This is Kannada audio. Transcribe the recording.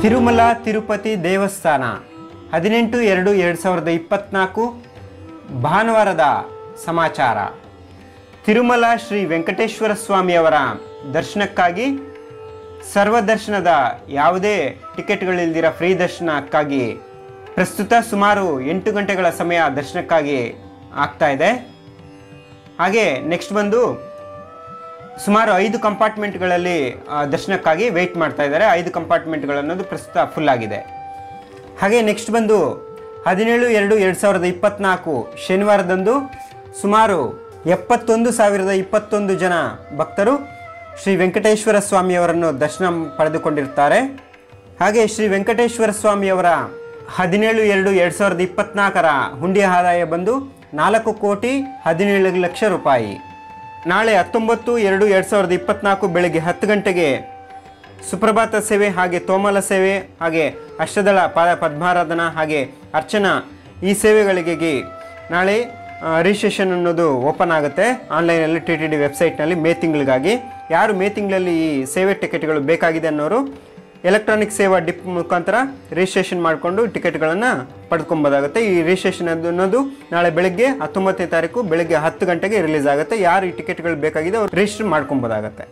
ತಿರುಮಲ ತಿರುಪತಿ ದೇವಸ್ಥಾನ 18/2/2024 ಭಾನುವಾರದ ಸಮಾಚಾರ. ತಿರುಮಲ ಶ್ರೀ ವೆಂಕಟೇಶ್ವರ ಸ್ವಾಮಿಯವರ ದರ್ಶನಕ್ಕಾಗಿ ಸರ್ವದರ್ಶನದ ಯಾವುದೇ ಟಿಕೆಟ್ಗಳಿಲ್ದಿರ ಫ್ರೀ ದರ್ಶನಕ್ಕಾಗಿ ಪ್ರಸ್ತುತ ಸುಮಾರು 8 ಗಂಟೆಗಳ ಸಮಯ ದರ್ಶನಕ್ಕಾಗಿ ಆಗ್ತಾ ಇದೆ. ಹಾಗೆ ನೆಕ್ಸ್ಟ್ ಬಂದು ಸುಮಾರು 5 ಕಂಪಾರ್ಟ್ಮೆಂಟ್ಗಳಲ್ಲಿ ದರ್ಶನಕ್ಕಾಗಿ ವೆಯ್ಟ್ ಮಾಡ್ತಾ ಇದ್ದಾರೆ. 5 ಕಂಪಾರ್ಟ್ಮೆಂಟ್ಗಳನ್ನೋದು ಪ್ರಸ್ತುತ ಫುಲ್ ಆಗಿದೆ. ಹಾಗೆ ನೆಕ್ಸ್ಟ್ ಬಂದು 17/2/2024 ಶನಿವಾರದಂದು ಸುಮಾರು 71,021 ಜನ ಭಕ್ತರು ಶ್ರೀ ವೆಂಕಟೇಶ್ವರ ಸ್ವಾಮಿಯವರನ್ನು ದರ್ಶನ ಪಡೆದುಕೊಂಡಿರ್ತಾರೆ. ಹಾಗೆ ಶ್ರೀ ವೆಂಕಟೇಶ್ವರ ಸ್ವಾಮಿಯವರ 17/2/2024 ಹುಂಡಿ ಆದಾಯ ಬಂದು 4,17,00,000 ರೂಪಾಯಿ. ನಾಳೆ 19/2/2024 ಬೆಳಗ್ಗೆ 10 ಗಂಟೆಗೆ ಸುಪ್ರಭಾತ ಸೇವೆ, ಹಾಗೆ ತೋಮಲ ಸೇವೆ, ಹಾಗೆ ಅಷ್ಟದಳ ಪದ್ಮಾರಾಧನಾ, ಹಾಗೆ ಅರ್ಚನಾ, ಈ ಸೇವೆಗಳಿಗೆ ನಾಳೆ ರಿಜಿಸ್ಟ್ರೇಷನ್ ಅನ್ನೋದು ಓಪನ್ ಆಗುತ್ತೆ ಆನ್ಲೈನಲ್ಲಿ TTD ವೆಬ್ಸೈಟ್ನಲ್ಲಿ ಮೇ ತಿಂಗಳಿಗಾಗಿ. ಯಾರು ಮೇ ತಿಂಗಳಲ್ಲಿ ಈ ಸೇವೆ ಟಿಕೆಟ್ಗಳು ಬೇಕಾಗಿದೆ ಅನ್ನೋರು ಎಲೆಕ್ಟ್ರಾನಿಕ್ ಸೇವಾ ಡಿಪ್ ಮುಖಾಂತರ ರಿಜಿಸ್ಟ್ರೇಷನ್ ಮಾಡಿಕೊಂಡು ಟಿಕೆಟ್ಗಳನ್ನು ಪಡ್ಕೊಬೋದಾಗುತ್ತೆ. ಈ ರಿಜಿಸ್ಟ್ರೇಷನ್ ಅನ್ನೋದು ನಾಳೆ ಬೆಳಗ್ಗೆ 19ನೇ ತಾರೀಕು ಬೆಳಗ್ಗೆ 10 ಗಂಟೆಗೆ ರಿಲೀಸ್ ಆಗುತ್ತೆ. ಯಾರು ಈ ಟಿಕೆಟ್ಗಳು ಬೇಕಾಗಿದೆ ಅವ್ರು ರಿಜಿಸ್ಟರ್ ಮಾಡ್ಕೊಬೋದಾಗುತ್ತೆ.